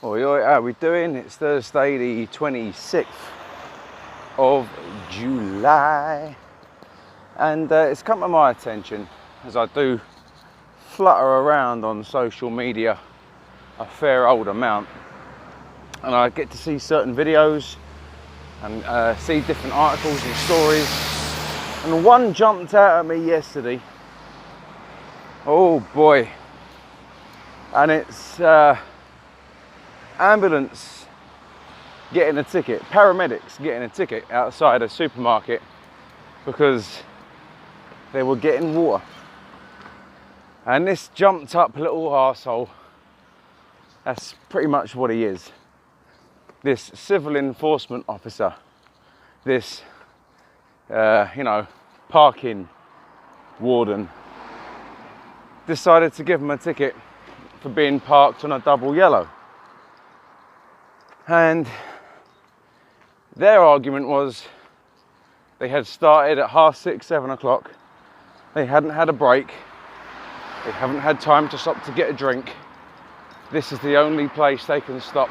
Oi, how are we doing? It's Thursday the 26th of July, and it's come to my attention, as I do flutter around on social media a fair old amount, and I get to see certain videos and see different articles and stories, and one jumped out at me yesterday. Oh boy. And it's ambulance getting a ticket, paramedics getting a ticket outside a supermarket because they were getting water. And this jumped up little arsehole, that's pretty much what he is. This civil enforcement officer, this, parking warden, decided to give him a ticket for being parked on a double yellow. And their argument was they had started at 6:30, 7 o'clock. They hadn't had a break. They haven't had time to stop to get a drink. This is the only place they can stop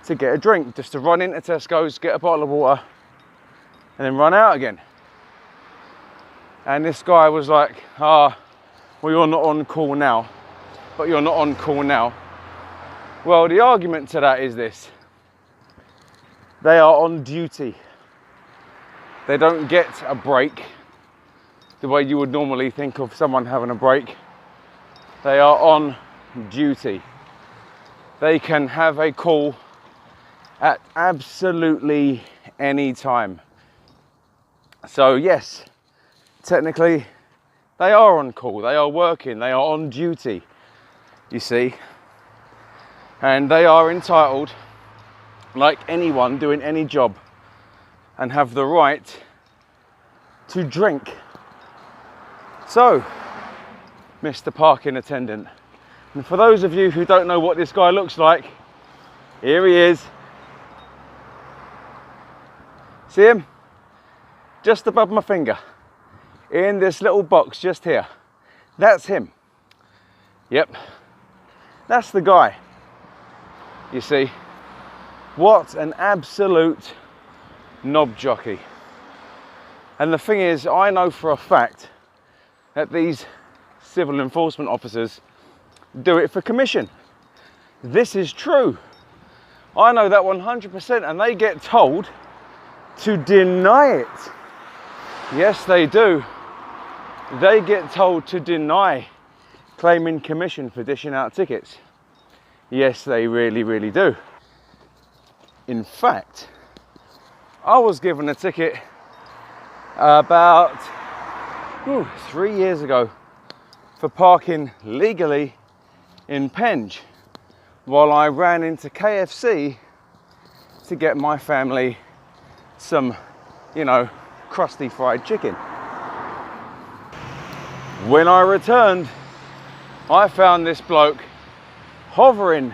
to get a drink, just to run into Tesco's, get a bottle of water, and then run out again. And this guy was like, well, you're not on call now. But you're not on call now. Well, the argument to that is this: they are on duty. They don't get a break the way you would normally think of someone having a break. They are on duty. They can have a call at absolutely any time. So yes, technically they are on call, they are working, they are on duty, you see, and they are entitled, like anyone doing any job, and have the right to drink. So, Mr. Parking Attendant, and for those of you who don't know what this guy looks like, here he is. See him? Just above my finger, in this little box just here. That's him. Yep, that's the guy. You see, what an absolute knob jockey. And the thing is, I know for a fact that these civil enforcement officers do it for commission. This is true. I know that 100%, and they get told to deny it. Yes, they do. They get told to deny claiming commission for dishing out tickets. Yes, they really, really do. In fact, I was given a ticket about 3 years ago for parking legally in Penge while I ran into KFC to get my family some, crusty fried chicken. When I returned, I found this bloke hovering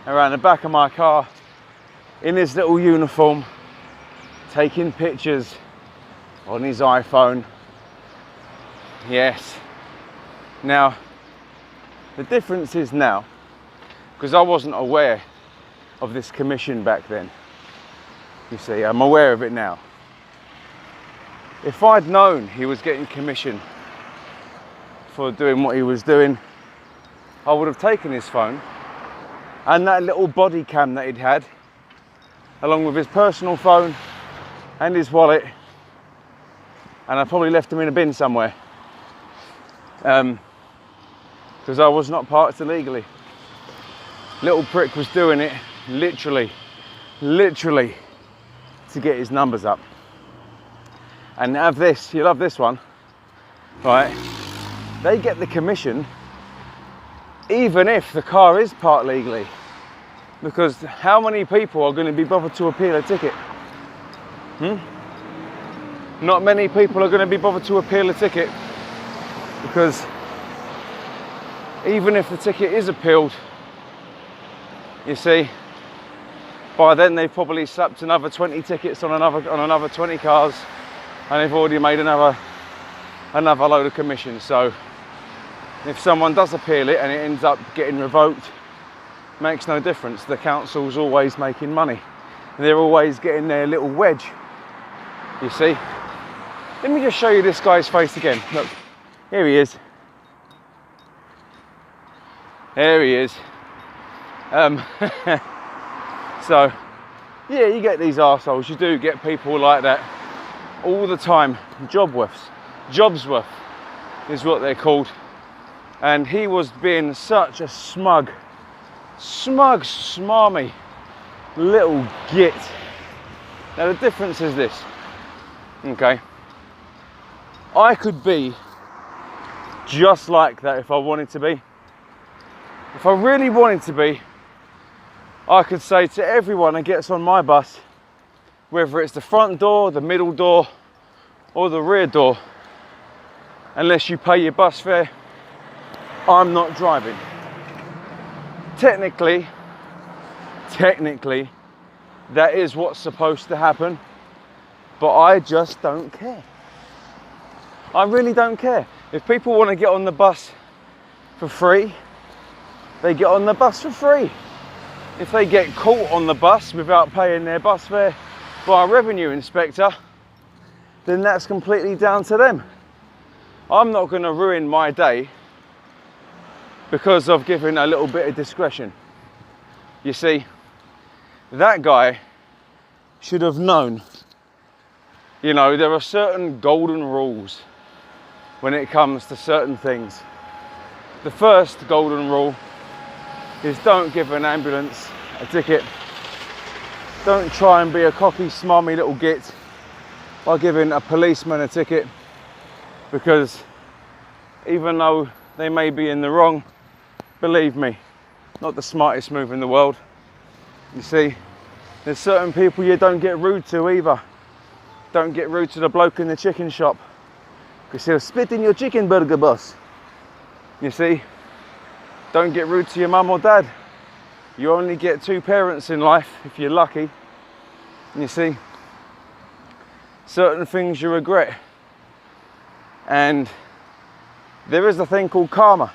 around the back of my car in his little uniform, taking pictures on his iPhone. Yes. Now, the difference is now, because I wasn't aware of this commission back then. You see, I'm aware of it now. If I'd known he was getting commission for doing what he was doing, I would have taken his phone and that little body cam that he'd had, along with his personal phone and his wallet, and I probably left him in a bin somewhere, because I was not parked illegally. Little prick was doing it literally to get his numbers up. And have this, you'll have this one, right? They get the commission even if the car is parked legally, because how many people are going to be bothered to appeal a ticket? Not many people are going to be bothered to appeal a ticket, because even if the ticket is appealed, you see, by then they've probably slapped another 20 tickets on another 20 cars, and they've already made another load of commission. So if someone does appeal it and it ends up getting revoked, makes no difference. The council's always making money. They're always getting their little wedge, you see. Let me just show you this guy's face again. Look, here he is. There he is. So, yeah, you get these arseholes. You do get people like that all the time. Jobsworth is what they're called. And he was being such a smug, smarmy little git. Now the difference is this, okay? I could be just like that if I wanted to be. If I really wanted to be, I could say to everyone that gets on my bus, whether it's the front door, the middle door, or the rear door, unless you pay your bus fare, I'm not driving. Technically, that is what's supposed to happen, but I just don't care. I really don't care. If people want to get on the bus for free, they get on the bus for free. If they get caught on the bus without paying their bus fare by a revenue inspector, then that's completely down to them. I'm not going to ruin my day because of giving a little bit of discretion. You see, that guy should have known. You know, there are certain golden rules when it comes to certain things. The first golden rule is don't give an ambulance a ticket. Don't try and be a cocky, smarmy little git by giving a policeman a ticket, because even though they may be in the wrong, believe me, not the smartest move in the world. You see, there's certain people you don't get rude to either. Don't get rude to the bloke in the chicken shop, because he'll spit in your chicken burger, boss. You see, don't get rude to your mum or dad. You only get two parents in life if you're lucky. You see, certain things you regret. And there is a thing called karma.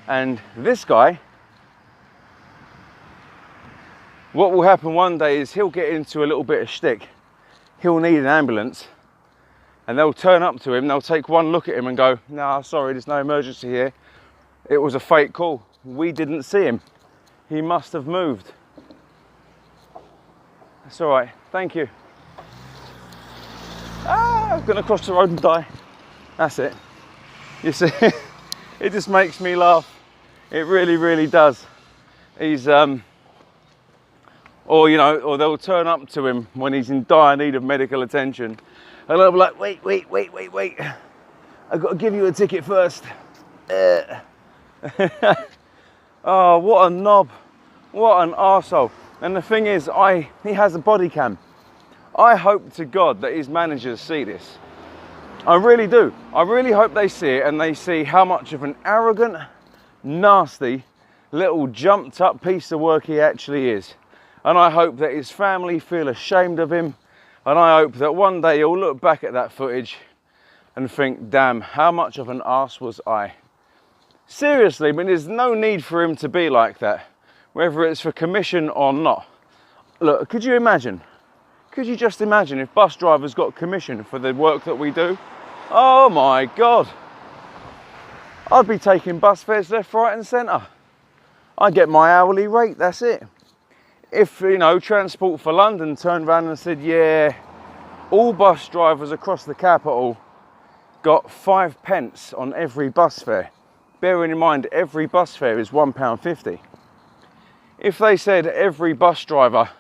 And this guy, what will happen one day is he'll get into a little bit of shtick. He'll need an ambulance, and they'll turn up to him, they'll take one look at him and go, "No, sorry, there's no emergency here. It was a fake call. We didn't see him. He must have moved." That's all right, thank you. I'm gonna cross the road and die. That's it. You see, it just makes me laugh. It really, really does. He's, or you know, or they'll turn up to him when he's in dire need of medical attention, and they'll be like, wait. I've got to give you a ticket first. Oh, what a knob. What an arsehole. And the thing is, he has a body cam. I hope to God that his managers see this. I really do. I really hope they see it and they see how much of an arrogant, nasty, little jumped up piece of work he actually is. And I hope that his family feel ashamed of him. And I hope that one day he'll look back at that footage and think, damn, how much of an arse was I? Seriously, I mean, there's no need for him to be like that, whether it's for commission or not. Look, could you imagine? Could you just imagine if bus drivers got commission for the work that we do? Oh my God. I'd be taking bus fares left, right and centre. I get my hourly rate, that's it. If, you know, Transport for London turned around and said, yeah, all bus drivers across the capital got 5 pence on every bus fare. Bearing in mind, every bus fare is £1.50. If they said every bus driver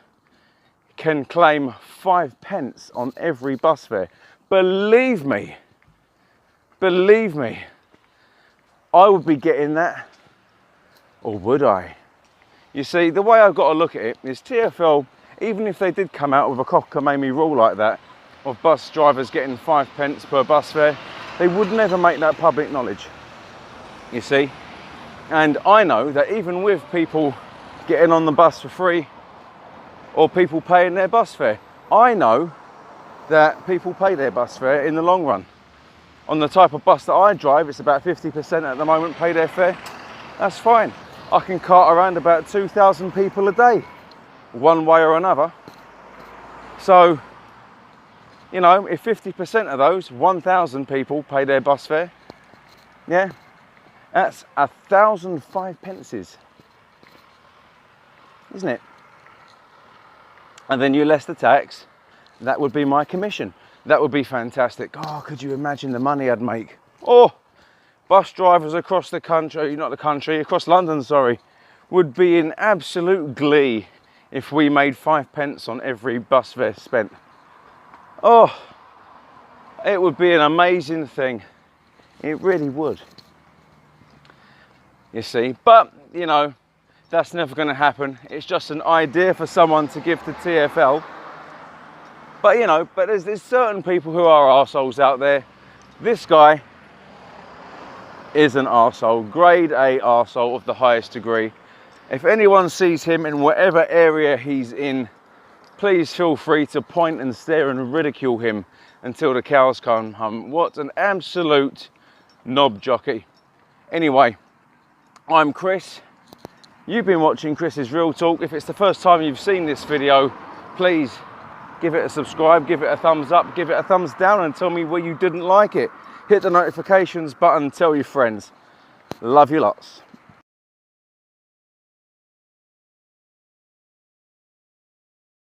can claim 5 pence on every bus fare, believe me, I would be getting that. Or would I? You see, the way I've got to look at it is TfL, even if they did come out with a cockamamie rule like that, of bus drivers getting 5 pence per bus fare, they would never make that public knowledge. You see? And I know that even with people getting on the bus for free, or people paying their bus fare, I know that people pay their bus fare in the long run. On the type of bus that I drive, it's about 50% at the moment pay their fare. That's fine. I can cart around about 2,000 people a day, one way or another. So, you know, if 50% of those 1,000 people pay their bus fare, yeah, that's 1,005 pences, isn't it? And then you less the tax, that would be my commission. That would be fantastic. Oh, could you imagine the money I'd make? Oh, bus drivers across the country, not the country, across London, sorry, would be in absolute glee if we made 5 pence on every bus fare spent. Oh, it would be an amazing thing. It really would. You see, but, you know, that's never going to happen. It's just an idea for someone to give to TfL. But, you know, but there's certain people who are arseholes out there. This guy is an arsehole, grade A arsehole of the highest degree. If anyone sees him in whatever area he's in, please feel free to point and stare and ridicule him until the cows come home. What an absolute knob jockey. Anyway, I'm Chris. You've been watching Chris's Real Talk. If it's the first time you've seen this video, please give it a subscribe, give it a thumbs up, give it a thumbs down, and tell me where you didn't like it. Hit the notifications button, tell your friends. Love you lots.